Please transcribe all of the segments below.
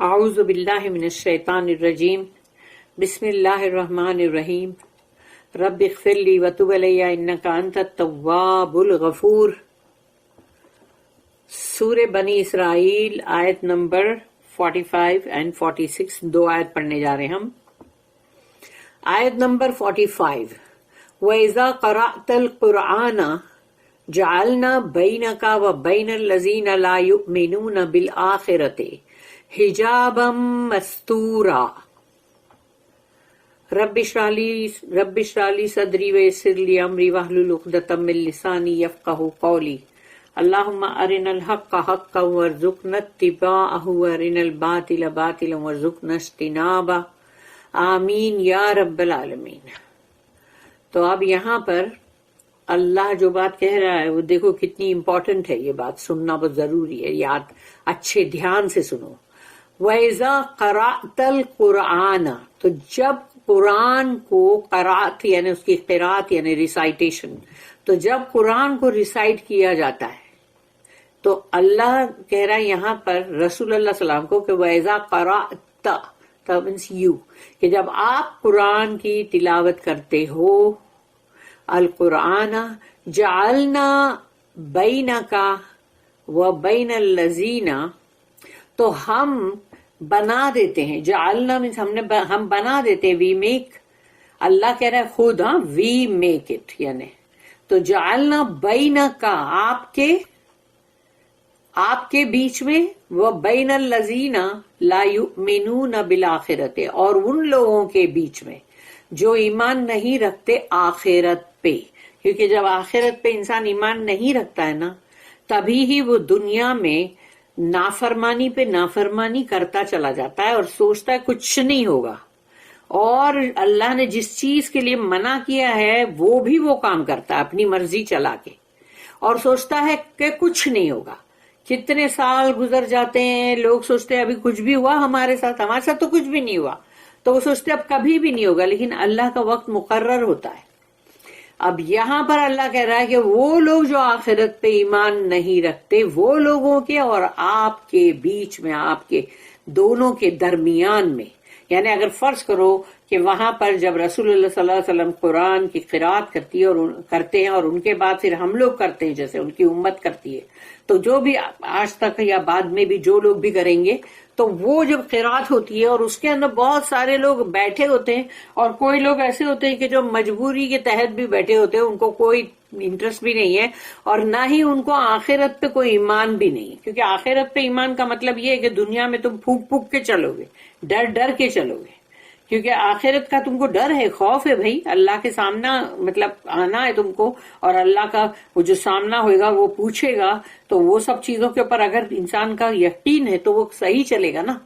اعوذ باللہ من الشیطان الرجیم بسم اللہ الرحمن الرحیم رب اغفر لی وتب علی انک انت التواب الغفور۔ سورہ بنی اسرائیل آیت نمبر 45 and 46، دو آیت پڑھنے جا رہے ہیں ہم۔ آیت نمبر 45، وَإِذَا قَرَأْتَ الْقُرْآنَ جَعَلْنَا بَيْنَكَ وَبَيْنَ الَّذِينَ لَا يُؤْمِنُونَ بِالْآخِرَةِ حجابا مستورا۔ رب اشرح لی صدری ویسر لی امری واحلل عقدۃ من لسانی یفقہوا قولی۔ اللہم ارنا الحق حقا وارزقنا اتباعہ وارنا الباطل باطلا وارزقنا اجتنابہ، آمین یا رب العالمین۔ تو اب یہاں پر اللہ جو بات کہہ رہا ہے وہ دیکھو کتنی امپورٹنٹ ہے، یہ بات سننا بہت ضروری ہے، یاد اچھے دھیان سے سنو۔ وَإِذَا قَرَأْتَ الْقُرْآنَ، تو جب قرآن کو قرأت یعنی اس کی قرأت یعنی ریسائٹیشن، تو جب قرآن کو ریسائٹ کیا جاتا ہے تو اللہ کہہ رہا ہے یہاں پر رسول اللہ صلی اللہ علیہ وسلم کو کہ وَإِذَا قَرَأْتَ means you، کہ جب آپ قرآن کی تلاوت کرتے ہو، القرآن جعلنا بینکا وبین الذین، تو ہم بنا دیتے ہیں، جعلنا means ہم بنا دیتے ہیں، وی میک، اللہ کہہ رہا ہے خود، ہاں وی میک اٹ، یعنی تو جعلنا بینکا آپ کے بیچ میں، وبین الذین لا یؤمنون بالآخرۃ، اور ان لوگوں کے بیچ میں جو ایمان نہیں رکھتے آخرت پہ، کیونکہ جب آخرت پہ انسان ایمان نہیں رکھتا ہے نا، تبھی ہی وہ دنیا میں نافرمانی پہ نافرمانی کرتا چلا جاتا ہے اور سوچتا ہے کچھ نہیں ہوگا، اور اللہ نے جس چیز کے لیے منع کیا ہے وہ بھی وہ کام کرتا ہے اپنی مرضی چلا کے، اور سوچتا ہے کہ کچھ نہیں ہوگا۔ کتنے سال گزر جاتے ہیں، لوگ سوچتے ہیں ابھی کچھ بھی ہوا ہمارے ساتھ تو کچھ بھی نہیں ہوا، تو وہ سوچتے اب کبھی بھی نہیں ہوگا، لیکن اللہ کا وقت مقرر ہوتا ہے۔ اب یہاں پر اللہ کہہ رہا ہے کہ وہ لوگ جو آخرت پہ ایمان نہیں رکھتے، وہ لوگوں کے اور آپ کے بیچ میں، آپ کے دونوں کے درمیان میں، یعنی اگر فرض کرو کہ وہاں پر جب رسول اللہ صلی اللہ علیہ وسلم قرآن کی قرأت کرتے ہیں اور ان کے بعد پھر ہم لوگ کرتے ہیں، جیسے ان کی امت کرتی ہے، تو جو بھی آج تک یا بعد میں بھی جو لوگ بھی کریں گے، تو وہ جب قرأت ہوتی ہے اور اس کے اندر بہت سارے لوگ بیٹھے ہوتے ہیں، اور کوئی لوگ ایسے ہوتے ہیں کہ جو مجبوری کے تحت بھی بیٹھے ہوتے ہیں، ان کو کوئی انٹرسٹ بھی نہیں ہے اور نہ ہی ان کو آخرت پہ کوئی ایمان بھی نہیں، کیونکہ آخرت پہ ایمان کا مطلب یہ ہے کہ دنیا میں تم پھونک پھونک کے چلو گے، ڈر کے چلو گے، کیونکہ آخرت کا تم کو ڈر ہے، خوف ہے، بھائی اللہ کے سامنا مطلب آنا ہے تم کو، اور اللہ کا وہ جو سامنا ہوئے گا وہ پوچھے گا، تو وہ سب چیزوں کے اوپر اگر انسان کا یقین ہے تو وہ صحیح چلے گا نا۔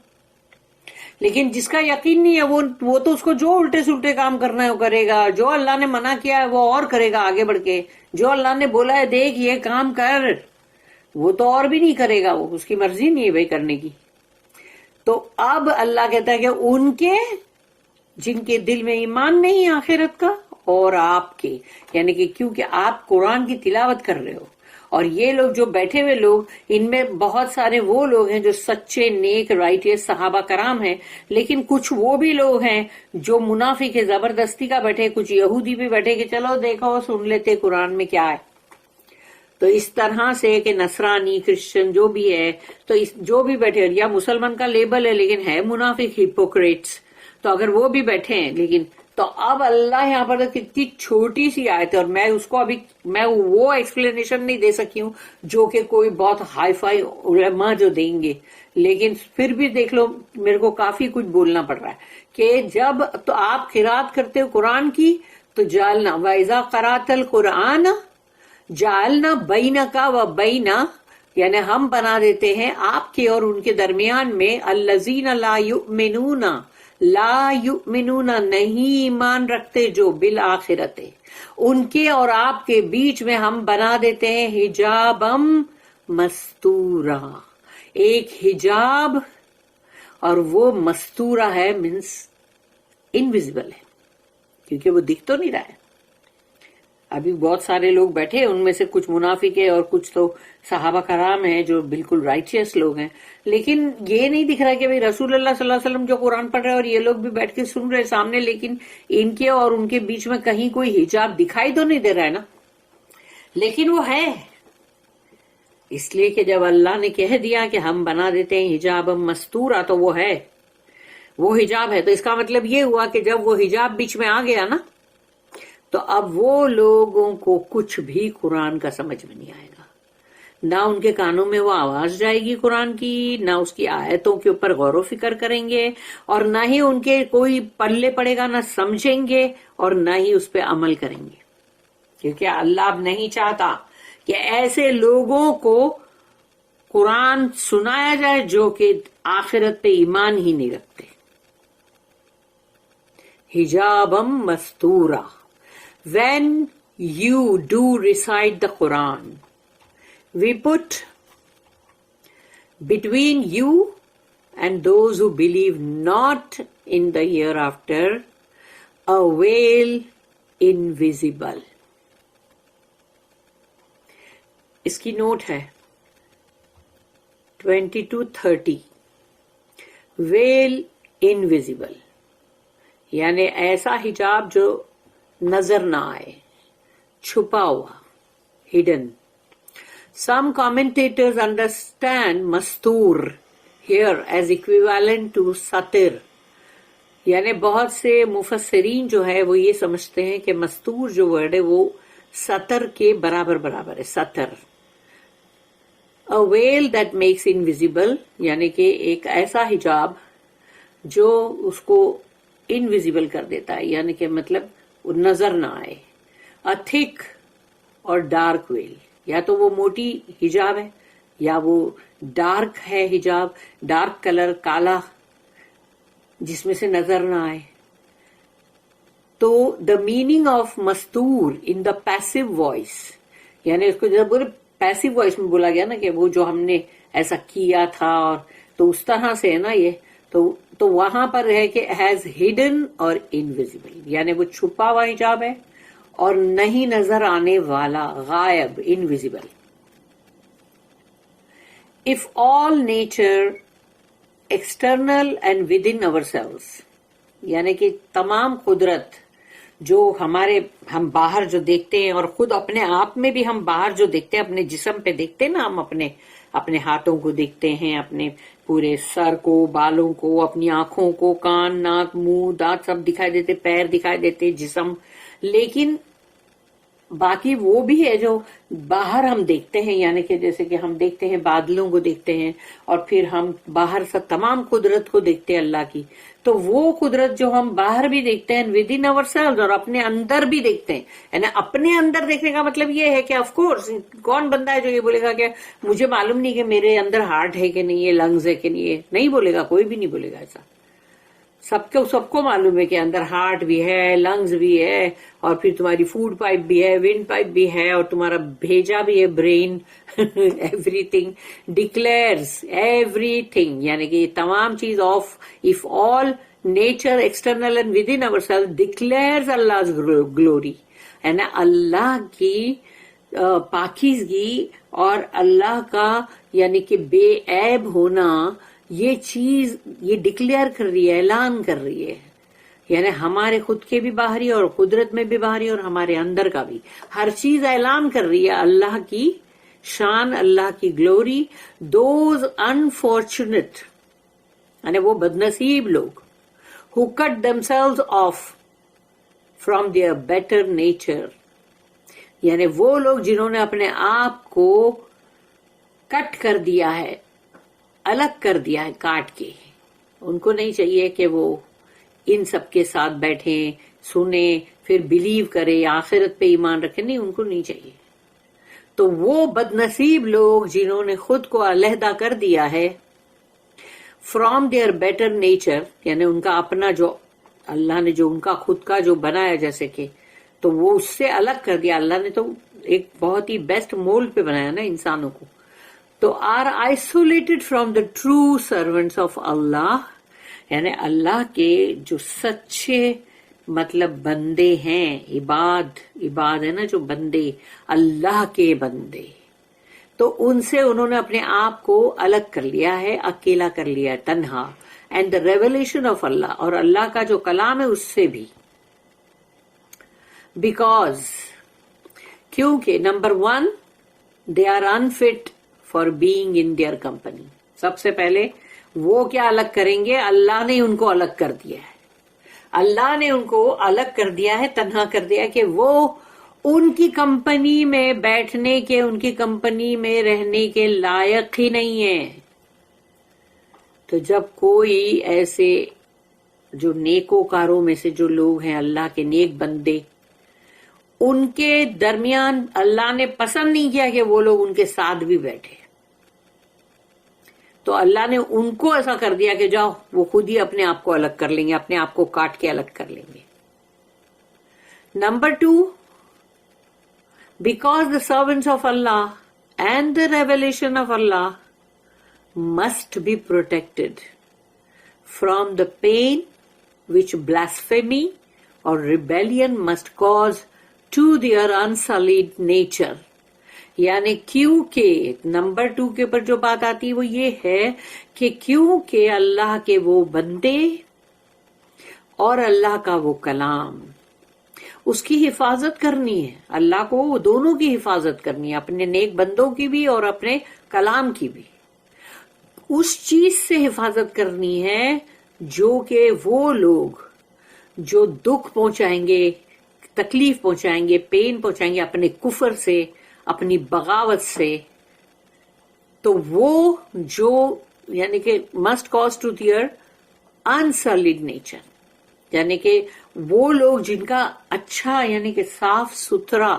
لیکن جس کا یقین نہیں ہے وہ تو اس کو جو الٹے سلٹے کام کرنا ہے وہ کرے گا، جو اللہ نے منع کیا ہے وہ اور کرے گا آگے بڑھ کے، جو اللہ نے بولا ہے دیکھ یہ کام کر، وہ تو اور بھی نہیں کرے گا، وہ اس کی مرضی نہیں ہے بھائی کرنے کی۔ تو اب اللہ کہتا ہے کہ ان کے جن کے دل میں ایمان نہیں ہے آخرت کا، اور آپ کے، یعنی کہ کیونکہ آپ قرآن کی تلاوت کر رہے ہو، اور یہ لوگ جو بیٹھے ہوئے لوگ، ان میں بہت سارے وہ لوگ ہیں جو سچے نیک رائٹیس صحابہ کرام ہیں، لیکن کچھ وہ بھی لوگ ہیں جو منافق ہے، زبردستی کا بیٹھے، کچھ یہودی بھی بیٹھے کہ چلو دیکھو سن لیتے قرآن میں کیا ہے۔ تو اس طرح سے کہ نصرانی کرسچن جو بھی ہے، تو جو بھی بیٹھے، یا مسلمان کا لیبل ہے لیکن ہے منافق، ہپوکریٹس، تو اگر وہ بھی بیٹھے ہیں، لیکن تو اب اللہ یہاں پر کتنی چھوٹی سی آیت ہے، اور میں اس کو ابھی میں وہ ایکسپلینیشن نہیں دے سکی ہوں جو کہ کوئی بہت ہائی فائی علماء جو دیں گے، لیکن پھر بھی دیکھ لو میرے کو کافی کچھ بولنا پڑ رہا ہے کہ جب تو آپ قرأت کرتے ہو قرآن کی، تو جعلنا وَإِذَا قَرَأْتَ الْقُرْآنَ جعلنا بینکا وبین، یعنی ہم بنا دیتے ہیں آپ کے اور ان کے درمیان میں، الذین لا یؤمنون نہیں ایمان رکھتے، جو بالآخرت، ان کے اور آپ کے بیچ میں ہم بنا دیتے ہیں حجابم مستورا، ایک حجاب، اور وہ مستورا ہے مینس انویزیبل ہے، کیونکہ وہ دکھ تو نہیں رہا ہے۔ ابھی بہت سارے لوگ بیٹھے، ان میں سے کچھ منافق ہے اور کچھ تو صحابہ کرام ہیں جو بالکل رائچیس لوگ ہیں، لیکن یہ نہیں دکھ رہا کہ بھئی رسول اللہ صلی اللہ علیہ وسلم جو قرآن پڑھ رہے ہیں اور یہ لوگ بھی بیٹھ کے سن رہے سامنے، لیکن ان کے اور ان کے بیچ میں کہیں کوئی حجاب دکھائی تو نہیں دے رہا ہے نا، لیکن وہ ہے، اس لیے کہ جب اللہ نے کہہ دیا کہ ہم بنا دیتے ہیں حجاب مستورا، تو وہ ہے، وہ حجاب ہے، تو اس کا مطلب یہ ہوا کہ جب وہ حجاب بیچ میں آ گیا نا، تو اب وہ لوگوں کو کچھ بھی قرآن کا سمجھ میں نہیں آئے گا، نہ ان کے کانوں میں وہ آواز جائے گی قرآن کی، نہ اس کی آیتوں کے اوپر غور و فکر کریں گے، اور نہ ہی ان کے کوئی پلے پڑے گا، نہ سمجھیں گے اور نہ ہی اس پہ عمل کریں گے، کیونکہ اللہ اب نہیں چاہتا کہ ایسے لوگوں کو قرآن سنایا جائے جو کہ آخرت پہ ایمان ہی نہیں رکھتے. حجابم مستورا. When you do recite the Quran, we put between you and those who believe not in the hereafter a veil invisible. اس کی نوٹ ہے 2230. ویل انویزیبل یعنی ایسا حجاب جو نظر نہ آئے، چھپا ہوا، hidden. Some commentators understand Mastoor here as equivalent to satir. یعنی بہت سے مفسرین جو ہے وہ یہ سمجھتے ہیں کہ مستور جو ورڈ ہے وہ سطر کے برابر ہے، سطر. A veil that makes invisible یعنی کہ ایک ایسا حجاب جو اس کو انویزیبل کر دیتا ہے، یعنی کہ مطلب وہ نظر نہ آئے. A thick اور ڈارک ویل، یا تو وہ موٹی حجاب ہے یا وہ ڈارک ہے حجاب، ڈارک کلر، کالا، جس میں سے نظر نہ آئے. تو دا میننگ آف مستور ان دا پیسو وائس، یعنی اس کو جب پیسو وائس میں بولا گیا نا کہ وہ جو ہم نے ایسا کیا تھا، اور تو اس طرح سے ہے نا یہ، تو وہاں پر ہے کہ ہیز ہڈن اور انویزیبل، یعنی وہ چھپا ہوا حجاب ہے اور نہیں نظر آنے والا، غائب، invisible. If all nature external and within ourselves یعنی کہ تمام قدرت جو ہم باہر جو دیکھتے ہیں، اور خود اپنے آپ میں بھی ہم باہر جو دیکھتے ہیں، اپنے جسم پہ دیکھتے ہیں نا، ہم اپنے ہاتھوں کو دیکھتے ہیں، اپنے پورے سر کو، بالوں کو، اپنی آنکھوں کو، کان، ناک، منہ، دانت سب دکھائی دیتے، پیر دکھائی دیتے، جسم. لیکن باقی وہ بھی ہے جو باہر ہم دیکھتے ہیں، یعنی کہ جیسے کہ ہم دیکھتے ہیں بادلوں کو دیکھتے ہیں، اور پھر ہم باہر سے تمام قدرت کو دیکھتے ہیں اللہ کی. تو وہ قدرت جو ہم باہر بھی دیکھتے ہیں ود ان اوور سیلز، اور اپنے اندر بھی دیکھتے ہیں. یعنی اپنے اندر دیکھنے کا مطلب یہ ہے کہ آف کورس کون بندہ ہے جو یہ بولے گا کہ مجھے معلوم نہیں کہ میرے اندر ہارٹ ہے کہ نہیں ہے، لنگز ہے کہ نہیں ہے. نہیں بولے گا، کوئی بھی نہیں بولے گا ایسا. سب کو معلوم ہے کہ اندر ہارٹ بھی ہے، لنگز بھی ہے، اور پھر تمہاری فوڈ پائپ بھی ہے، ونڈ پائپ بھی ہے، اور تمہارا بھیجا بھی ہے brain. Every thing declares every thing, یعنی کہ یہ تمام چیز of if all nature external and with in our self declares Allah glory, یعنی اللہ کی پاکیزگی اور اللہ کا یعنی کہ بے عیب ہونا، یہ چیز یہ ڈکلیئر کر رہی ہے، اعلان کر رہی ہے. یعنی ہمارے خود کے بھی باہری اور قدرت میں بھی باہری اور ہمارے اندر کا بھی، ہر چیز اعلان کر رہی ہے اللہ کی شان، اللہ کی گلوری. دوز انفارچونیٹ یعنی وہ بدنصیب لوگ who cut themselves off from their better nature، یعنی وہ لوگ جنہوں نے اپنے آپ کو کٹ کر دیا ہے، الگ کر دیا ہے کاٹ کے. ان کو نہیں چاہیے کہ وہ ان سب کے ساتھ بیٹھیں، سنیں، پھر بلیو کرے، آخرت پہ ایمان رکھیں، نہیں، ان کو نہیں چاہیے. تو وہ بدنصیب لوگ جنہوں نے خود کو علیحدہ کر دیا ہے فرام دیئر بیٹر نیچر، یعنی ان کا اپنا جو اللہ نے جو ان کا خود کا جو بنایا، جیسے کہ تو وہ اس سے الگ کر دیا. اللہ نے تو ایک بہت ہی بیسٹ مولڈ پہ بنایا نا انسانوں کو. تو are isolated from the true servants of اللہ، یعنی اللہ کے جو سچے مطلب بندے ہیں، عباد ہے نا جو بندے، اللہ کے بندے، تو ان سے انہوں نے اپنے آپ کو الگ کر لیا ہے، اکیلا کر لیا ہے، تنہا. اینڈ دا ریولیشن آف اللہ، اور اللہ کا جو کلام ہے اس سے بھی. بیکاز کیونکہ number 1 they are unfit for being in their company. سب سے پہلے وہ کیا الگ کریں گے؟ اللہ نے ان کو الگ کر دیا ہے، اللہ نے ان کو الگ کر دیا ہے، تنہا کر دیا ہے کہ وہ ان کی کمپنی میں بیٹھنے کے، ان کی کمپنی میں رہنے کے لائق ہی نہیں ہے. تو جب کوئی ایسے جو نیکوکاروں میں سے جو لوگ ہیں، اللہ کے نیک بندے، ان کے درمیان اللہ نے پسند نہیں کیا کہ وہ لوگ ان کے ساتھ بھی بیٹھے، تو اللہ نے ان کو ایسا کر دیا کہ جاؤ وہ خود ہی اپنے آپ کو الگ کر لیں گے، اپنے آپ کو کاٹ کے الگ کر لیں گے. Number 2 because the servants of Allah and the revelation of Allah must be protected from the pain which blasphemy or rebellion must cause to their unsullied nature. یعنی کیونکہ نمبر 2 کے اوپر جو بات آتی ہے وہ یہ ہے کہ کیونکہ اللہ کے وہ بندے اور اللہ کا وہ کلام، اس کی حفاظت کرنی ہے. اللہ کو وہ دونوں کی حفاظت کرنی ہے، اپنے نیک بندوں کی بھی اور اپنے کلام کی بھی. اس چیز سے حفاظت کرنی ہے جو کہ وہ لوگ جو دکھ پہنچائیں گے، تکلیف پہنچائیں گے، پین پہنچائیں گے اپنے کفر سے، اپنی بغاوت سے، تو وہ جو یعنی کہ must cause to their insulted nature, یعنی کہ وہ لوگ جن کا اچھا یعنی کہ صاف ستھرا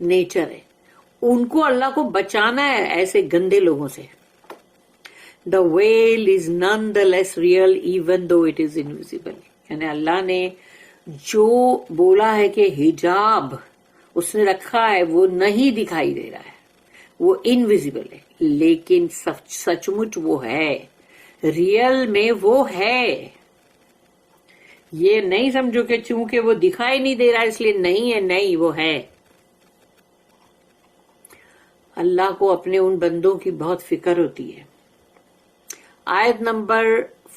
نیچر ہے، ان کو اللہ کو بچانا ہے ایسے گندے لوگوں سے. The veil is nonetheless real even though it is invisible. یعنی اللہ نے جو بولا ہے کہ حجاب اس نے رکھا ہے وہ نہیں دکھائی دے رہا ہے، وہ انویزیبل ہے، لیکن سچ مچ وہ ہے، ریئل میں وہ ہے. یہ نہیں سمجھو کہ چونکہ وہ دکھائی نہیں دے رہا اس لیے نہیں ہے، نہیں وہ ہے. اللہ کو اپنے ان بندوں کی بہت فکر ہوتی ہے. آیت نمبر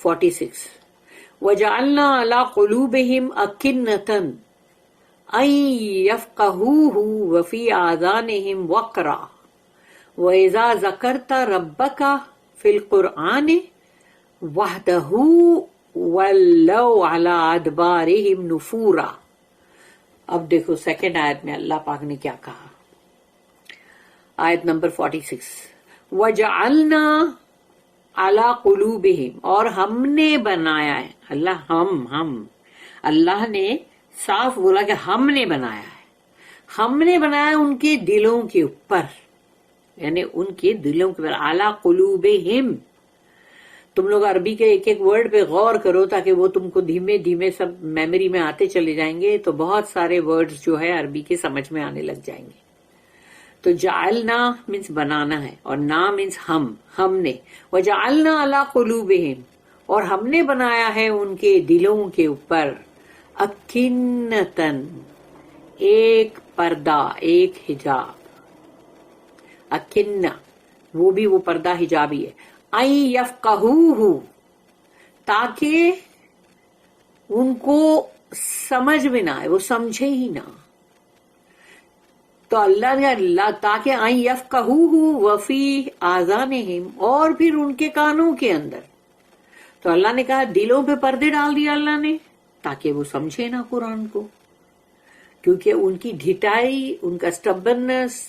46 وَجَعَلْنَا عَلَىٰ قُلُوبِهِمْ أَكِنَّةً أَن يَفْقَهُوهُ وَفِي آذَانِهِمْ وَقْرًا وَإِذَا ذَكَرْتَ رَبَّكَ فِي الْقُرْآنِ وَحْدَهُ وَلَّوْا عَلَىٰ أَدْبَارِهِمْ نُفُورًا. اب دیکھو سیکنڈ آیت میں اللہ پاک نے کیا کہا. آیت نمبر 46 وَجَعَلْنَا عَلَىٰ قُلُوبِهِمْ، اور ہم نے بنایا ہے، اللہ نے صاف بولا کہ ہم نے بنایا ہے، ہم نے بنایا ان کے دلوں کے اوپر، یعنی ان کے دلوں کے اوپر. عَلَىٰ قُلُوبِهِمْ. تم لوگ عربی کے ایک ایک ورڈ پہ غور کرو تاکہ وہ تم کو دھیمے دھیمے سب میموری میں آتے چلے جائیں گے، تو بہت سارے ورڈز جو ہے عربی کے سمجھ میں آنے لگ جائیں گے. تو جعلنا مینس بنانا ہے، اور نا مینس ہم نے. وجعلنا علی قلوبہم، اور ہم نے بنایا ہے ان کے دلوں کے اوپر اکنتن، ایک پردہ، ایک حجاب. اکنہ وہ بھی وہ پردہ حجاب ہی ہے. ان یفقہوہ، تاکہ ان کو سمجھ میں نہ آئے، وہ سمجھے ہی نہ. تو اللہ نے تاکہ ان یفقہوہ وفی آذانہم، اور پھر ان کے کانوں کے اندر. تو اللہ نے کہا دلوں پہ پردے ڈال دیا اللہ نے تاکہ وہ سمجھے نہ قرآن کو، کیونکہ ان کی ڈھٹائی، ان کا اسٹبرنس،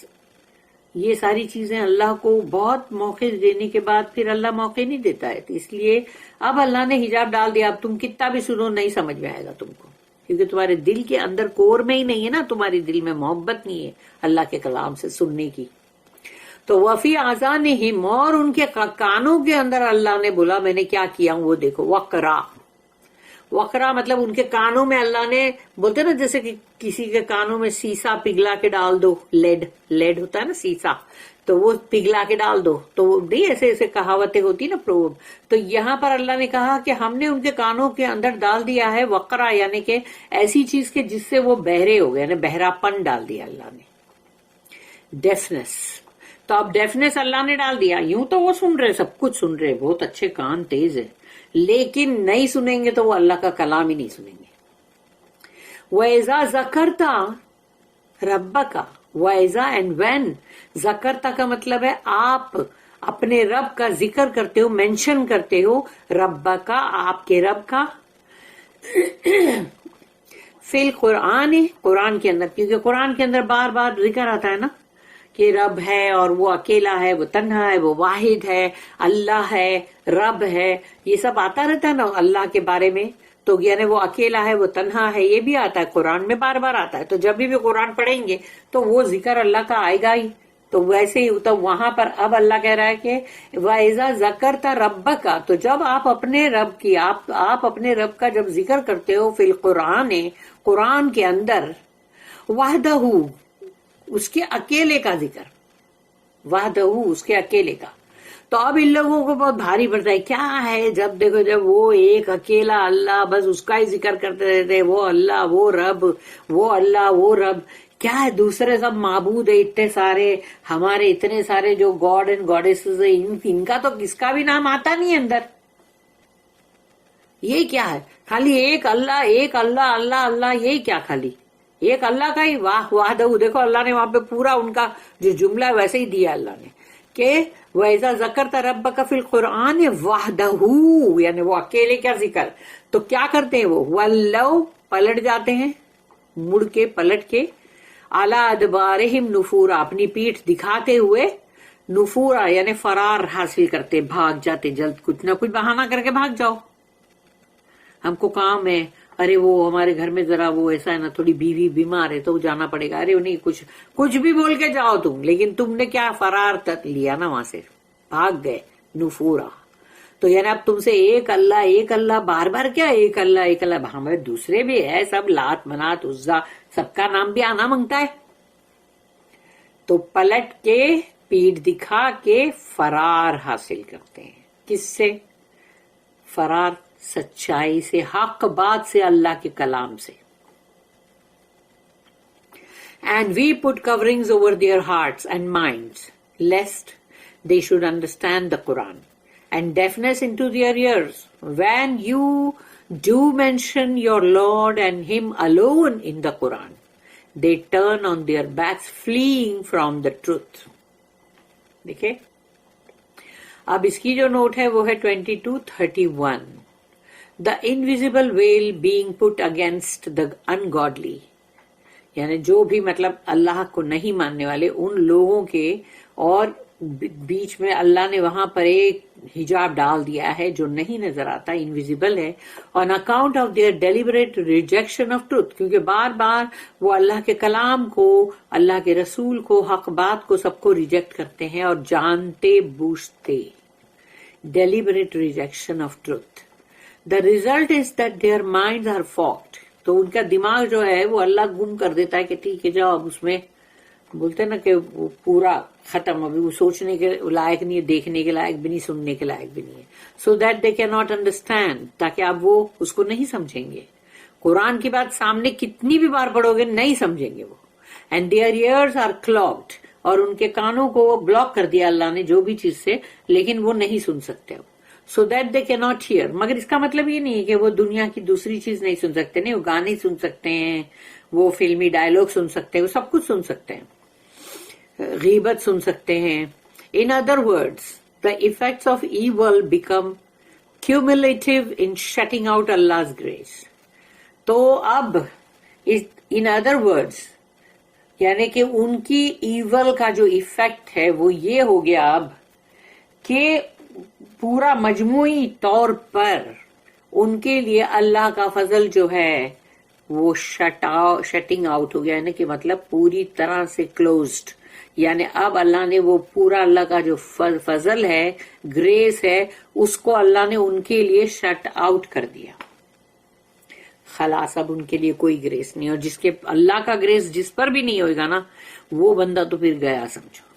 یہ ساری چیزیں اللہ کو بہت موقع دینے کے بعد پھر اللہ موقع نہیں دیتا ہے. تو اس لیے اب اللہ نے حجاب ڈال دیا. اب تم کتنا بھی سنو نہیں سمجھ میں آئے گا تم کو، کیونکہ تمہارے دل کے اندر کور میں ہی نہیں ہے نا، تمہارے دل میں محبت نہیں ہے اللہ کے کلام سے سننے کی. تو وفی آذانہم، اور ان کے کانوں کے اندر اللہ نے بولا میں نے کیا کیا ہوں وہ دیکھو. وقرا، وقرا مطلب ان کے کانوں میں اللہ نے، بولتے نا جیسے کہ کسی کے کانوں میں سیسا پگھلا کے ڈال دو، لیڈ ہوتا ہے نا سیسا، تو وہ پگھلا کے ڈال دو، تو نہیں ایسے ایسے کہاوتیں ہوتی نا پروورب. تو یہاں پر اللہ نے کہا کہ ہم نے ان کے کانوں کے اندر ڈال دیا ہے وقرا، یعنی کہ ایسی چیز کے جس سے وہ بہرے ہو گئے، یعنی بہراپن ڈال دیا اللہ نے، ڈیفنس. تو اب ڈیفنس اللہ نے ڈال دیا. یوں تو وہ سن رہے، سب کچھ سن رہے، بہت اچھے کان تیز ہے، لیکن نہیں سنیں گے تو وہ اللہ کا کلام ہی نہیں سنیں گے. وَإِذَا ذَكَرْتَ رَبَّكَ، وَإِذَا اینڈ وین، ذکرتا کا مطلب ہے آپ اپنے رب کا ذکر کرتے ہو، مینشن کرتے ہو، رب کا، آپ کے رب کا، فی القرآن، قرآن کے اندر، کیونکہ قرآن کے اندر بار بار ذکر آتا ہے نا کہ رب ہے اور وہ اکیلا ہے، وہ تنہا ہے، وہ واحد ہے، اللہ ہے، رب ہے، یہ سب آتا رہتا ہے نا اللہ کے بارے میں. تو یعنی وہ اکیلا ہے، وہ تنہا ہے، یہ بھی آتا ہے قرآن میں، بار بار آتا ہے. تو جب بھی قرآن پڑھیں گے تو وہ ذکر اللہ کا آئے گا ہی. تو ویسے ہی تو وہاں پر اب اللہ کہہ رہا ہے کہ وَإِذَا ذَكَرْتَ رَبَّكَ، تو جب آپ اپنے رب کی، آپ اپنے رب کا جب ذکر کرتے ہو، فی القرآن، قرآن کے اندر، وحدہ، اس کے اکیلے کا ذکر، وحدہ، اس کے اکیلے کا. تو اب ان لوگوں کو بہت بھاری پڑتا ہے، کیا ہے جب دیکھو جب وہ ایک اکیلا اللہ، بس اس کا ہی ذکر کرتے رہتے، وہ اللہ، وہ رب، وہ اللہ، وہ رب، کیا ہے دوسرے سب معبود ہے اتنے سارے، ہمارے اتنے سارے جو گاڈ اینڈ گاڈیسز ہیں، ان کا تو کس کا بھی نام آتا نہیں اندر. یہ کیا ہے؟ خالی ایک اللہ، ایک اللہ، اللہ اللہ، یہی کیا خالی ایک اللہ کا ہی؟ واہ وحدہ. دیکھو اللہ نے وہاں پہ پورا ان کا جو جملہ ہے ویسے ہی دیا اللہ نے کہ وَإِذَا ذَكَرْتَ رَبَّكَ فِي الْقُرْآنِ وَحْدَهُ، یعنی وہ اکیلے کا ذکر. تو کیا کرتے ہیں وہ؟ وَلَّوْ، پلٹ جاتے ہیں، مڑ کے پلٹ کے، عَلَىٰ أَدْبَارِهِمْ نُفُورًا، اپنی پیٹھ دکھاتے ہوئے، نفورا یعنی فرار حاصل کرتے، بھاگ جاتے، جلد کچھ نہ کچھ بہانہ کر کے بھاگ جاؤ، ہم کو کام ہے، ارے وہ ہمارے گھر میں ذرا وہ ایسا ہے نا، تھوڑی بیوی بیمار ہے تو جانا پڑے گا، ارے نہیں کچھ بھی بول کے جاؤ تم، لیکن تم نے کیا فرار تک لیا نا، وہاں سے بھاگ گئے، نفورا. تو یعنی اب تم سے ایک اللہ بار بار کیا ایک اللہ، ہمارے دوسرے بھی ہے سب، لات منات عزا، سب کا نام بھی آنا منگتا ہے. تو پلٹ کے پیٹھ دکھا کے فرار حاصل کرتے ہیں. کس سے فرار؟ سچائی سے، حق بات سے، اللہ کے کلام سے. And we put coverings over their hearts and minds, lest they should understand the Quran, and deafness into their ears. When you do mention your Lord and Him alone in the Quran, they turn on their backs, fleeing from the truth. دیکھیں اب اس کی جو note ہے وہ ہے 22:31. The invisible veil being put against the ungodly، یعنی جو بھی مطلب اللہ کو نہیں ماننے والے ان لوگوں کے، اور بیچ میں اللہ نے وہاں پر ایک حجاب ڈال دیا ہے جو نہیں نظر آتا، انویزیبل ہے، on account of their deliberate rejection of truth، کیونکہ بار بار وہ اللہ کے کلام کو، اللہ کے رسول کو، حق بات کو، سب کو ریجیکٹ کرتے ہیں اور جانتے بوجھتے. deliberate rejection of truth. The result is that their minds are fogged. تو ان کا دماغ جو ہے وہ اللہ گم کر دیتا ہے کہ ٹھیک ہے جاؤ، اب اس میں بولتے ہیں نا کہ وہ پورا ختم، ابھی وہ سوچنے کے لائق نہیں ہے، دیکھنے کے لائق بھی نہیں، سننے کے لائق بھی نہیں ہے. So that they cannot understand، تاکہ اب وہ اس کو نہیں سمجھیں گے. قرآن کی بات سامنے کتنی بھی بار پڑھو گے نہیں سمجھیں گے وہ. And their ears are clogged، اور ان کے کانوں کو بلاک کر دیا اللہ نے جو بھی چیز سے، لیکن وہ نہیں سن سکتے. So that they cannot hear، مگر اس کا مطلب یہ نہیں ہے کہ وہ دنیا کی دوسری چیز نہیں سن سکتے، نہیں، وہ گانے سن سکتے ہیں، وہ فلمی ڈائلوگ سن سکتے ہیں، وہ سب کچھ سن سکتے ہیں، غیبت سن سکتے ہیں. In other words, the effects of evil become cumulative in shutting out Allah's grace. تو اب in other words یعنی کہ ان کی ایول کا جو ایفیکٹ ہے وہ یہ ہو گیا اب کہ پورا مجموعی طور پر ان کے لیے اللہ کا فضل جو ہے وہ شٹنگ آؤٹ ہو گیا، یعنی کہ مطلب پوری طرح سے کلوزڈ. یعنی اب اللہ نے وہ پورا اللہ کا جو فضل ہے، گریس ہے، اس کو اللہ نے ان کے لیے شٹ آؤٹ کر دیا. خلاص اب ان کے لیے کوئی گریس نہیں، اور جس کے اللہ کا گریس جس پر بھی نہیں ہوئے گا نا، وہ بندہ تو پھر گیا سمجھو.